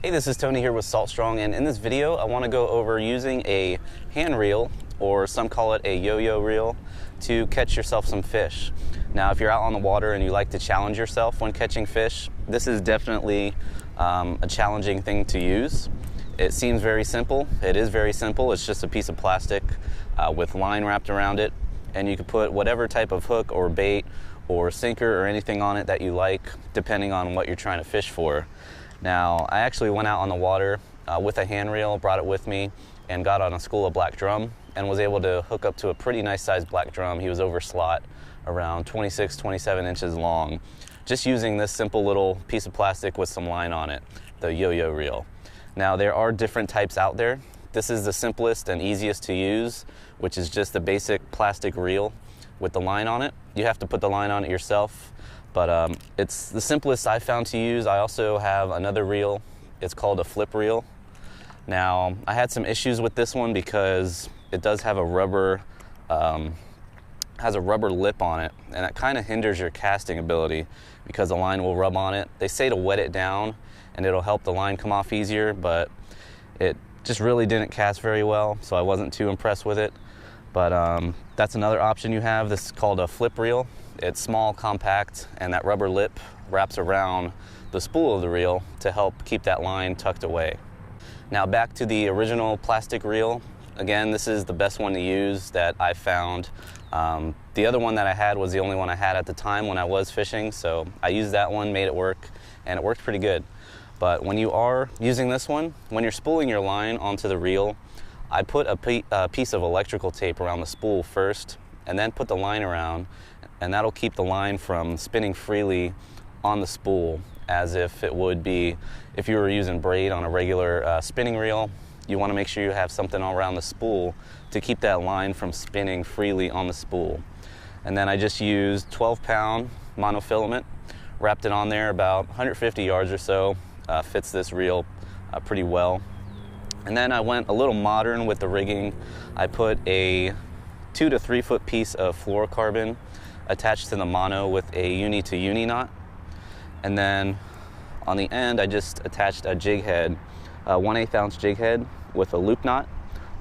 Hey, this is Tony here with Salt Strong, and in this video I want to go over using a hand reel, or some call it a yo-yo reel, to catch yourself some fish. Now, if you're out on the water and you like to challenge yourself when catching fish, this is definitely a challenging thing to use. It seems very simple. It is very simple. It's just a piece of plastic with line wrapped around it, and you can put whatever type of hook or bait or sinker or anything on it that you like, depending on what you're trying to fish for. Now, I actually went out on the water with a hand reel, brought it with me, and got on a school of black drum, and was able to hook up to a pretty nice sized black drum. He was over slot, around 26, 27 inches long, just using this simple little piece of plastic with some line on it, the yo-yo reel. Now, there are different types out there. This is the simplest and easiest to use, which is just a basic plastic reel with the line on it. You have to put the line on it yourself, but it's the simplest I found to use. I also have another reel. It's called a flip reel. Now, I had some issues with this one because it does have a rubber lip on it, and it kind of hinders your casting ability because the line will rub on it. They say to wet it down and it'll help the line come off easier, but it just really didn't cast very well, so I wasn't too impressed with it. But that's another option you have. This is called a flip reel. It's small, compact, and that rubber lip wraps around the spool of the reel to help keep that line tucked away. Now, back to the original plastic reel. Again, this is the best one to use that I found. The other one that I had was the only one I had at the time when I was fishing, so I used that one, made it work, and it worked pretty good. But when you are using this one, when you're spooling your line onto the reel, I put a piece of electrical tape around the spool first, and then put the line around, and that'll keep the line from spinning freely on the spool as if it would be if you were using braid on a regular spinning reel. You want to make sure you have something all around the spool to keep that line from spinning freely on the spool. And then I just used 12-pound monofilament, wrapped it on there about 150 yards or so. Fits this reel pretty well. And then I went a little modern with the rigging. I put a 2 to 3 foot piece of fluorocarbon attached to the mono with a uni to uni knot. And then on the end, I just attached a jig head, a 1/8 ounce jig head with a loop knot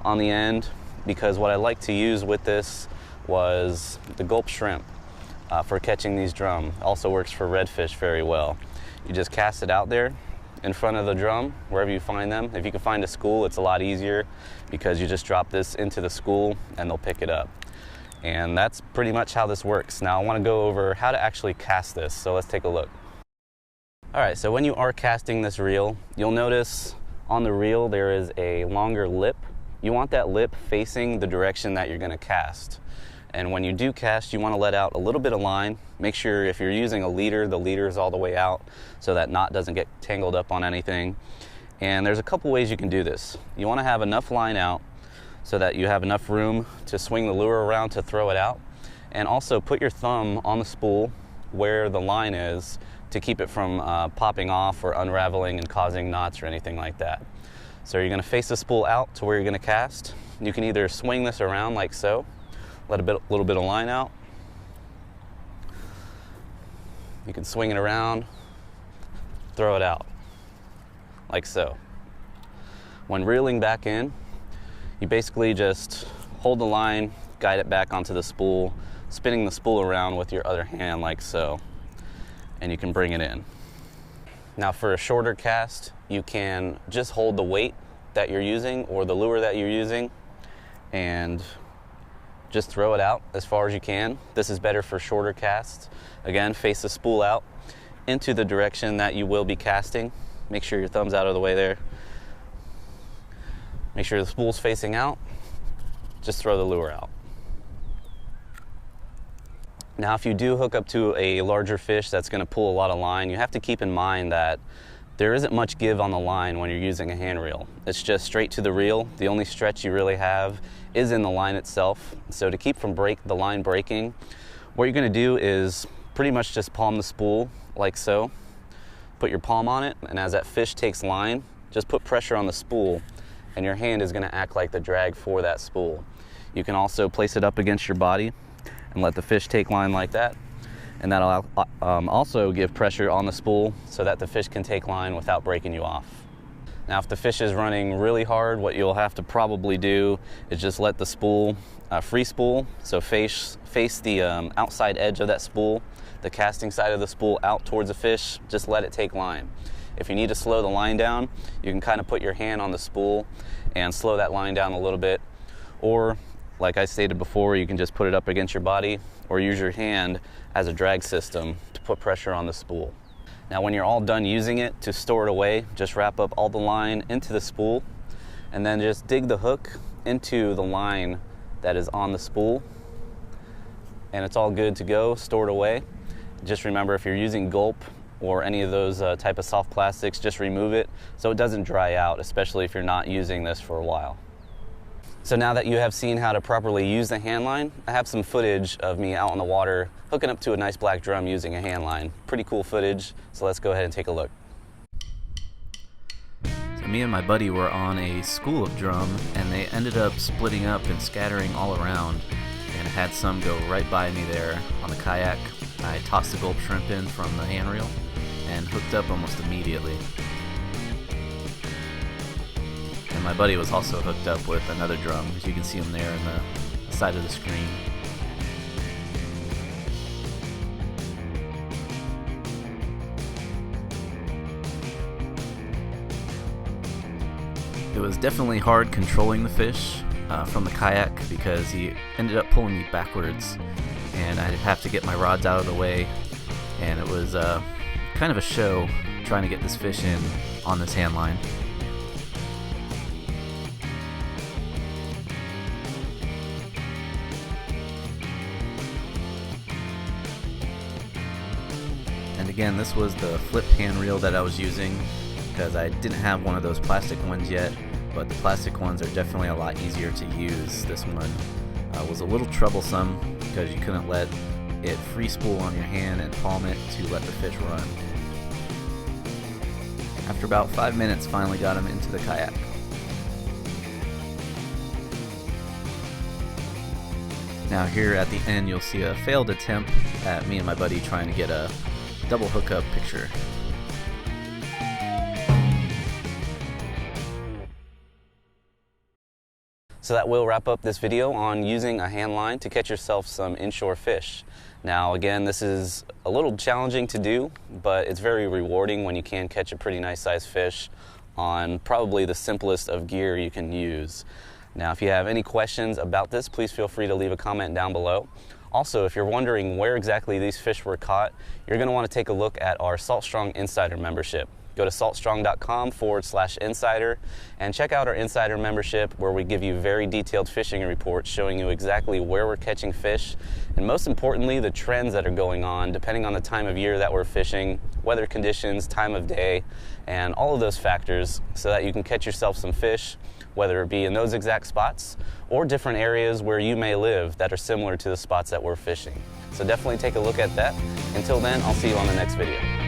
on the end, because what I like to use with this was the gulp shrimp for catching these drum. Also works for redfish very well. You just cast it out there in front of the drum, wherever you find them. If you can find a school, it's a lot easier because you just drop this into the school and they'll pick it up. And that's pretty much how this works. Now, I want to go over how to actually cast this, so let's take a look. All right, so when you are casting this reel, you'll notice on the reel there is a longer lip. You want that lip facing the direction that you're going to cast. And when you do cast, you want to let out a little bit of line. Make sure if you're using a leader, the leader is all the way out so that knot doesn't get tangled up on anything. And there's a couple ways you can do this. You want to have enough line out so that you have enough room to swing the lure around to throw it out. And also put your thumb on the spool where the line is to keep it from popping off or unraveling and causing knots or anything like that. So you're going to face the spool out to where you're going to cast. You can either swing this around like so, let a little bit of line out. You can swing it around, throw it out, like so. When reeling back in, you basically just hold the line, guide it back onto the spool, spinning the spool around with your other hand like so, and you can bring it in. Now, for a shorter cast, you can just hold the weight that you're using or the lure that you're using and just throw it out as far as you can. This is better for shorter casts. Again, face the spool out into the direction that you will be casting. Make sure your thumb's out of the way there. Make sure the spool's facing out. Just throw the lure out. Now, if you do hook up to a larger fish that's going to pull a lot of line, you have to keep in mind that there isn't much give on the line when you're using a hand reel. It's just straight to the reel. The only stretch you really have is in the line itself. So to keep from the line breaking, what you're going to do is pretty much just palm the spool like so. Put your palm on it, and as that fish takes line, just put pressure on the spool, and your hand is going to act like the drag for that spool. You can also place it up against your body and let the fish take line like that. And that'll also give pressure on the spool so that the fish can take line without breaking you off. Now if the fish is running really hard, what you'll have to probably do is just let the spool, free spool, so face the outside edge of that spool, the casting side of the spool out towards the fish, just let it take line. If you need to slow the line down, you can kind of put your hand on the spool and slow that line down a little bit. Or, like I stated before, you can just put it up against your body or use your hand as a drag system to put pressure on the spool. Now when you're all done using it, to store it away, just wrap up all the line into the spool and then just dig the hook into the line that is on the spool, and it's all good to go, stored away. Just remember, if you're using gulp or any of those type of soft plastics, just remove it so it doesn't dry out, especially if you're not using this for a while. So now that you have seen how to properly use the hand line, I have some footage of me out on the water hooking up to a nice black drum using a hand line. Pretty cool footage, so let's go ahead and take a look. So me and my buddy were on a school of drum, and they ended up splitting up and scattering all around, and I had some go right by me there on the kayak. I tossed the gulp shrimp in from the hand reel and hooked up almost immediately. And my buddy was also hooked up with another drum, as you can see him there on the side of the screen. It was definitely hard controlling the fish from the kayak because he ended up pulling me backwards, and I'd have to get my rods out of the way, and it was kind of a show trying to get this fish in on this hand line. And again, this was the flip hand reel that I was using because I didn't have one of those plastic ones yet, but the plastic ones are definitely a lot easier to use. This one was a little troublesome because you couldn't let it free spool on your hand and palm it to let the fish run. After about 5 minutes, finally got him into the kayak. Now here at the end, you'll see a failed attempt at me and my buddy trying to get a double hookup picture. So that will wrap up this video on using a hand line to catch yourself some inshore fish. Now again, this is a little challenging to do, but it's very rewarding when you can catch a pretty nice sized fish on probably the simplest of gear you can use. Now if you have any questions about this, please feel free to leave a comment down below. Also, if you're wondering where exactly these fish were caught, you're going to want to take a look at our SaltStrong Insider membership. Go to saltstrong.com/insider and check out our Insider membership, where we give you very detailed fishing reports showing you exactly where we're catching fish, and most importantly, the trends that are going on depending on the time of year that we're fishing, weather conditions, time of day, and all of those factors, so that you can catch yourself some fish, whether it be in those exact spots or different areas where you may live that are similar to the spots that we're fishing. So definitely take a look at that. Until then, I'll see you on the next video.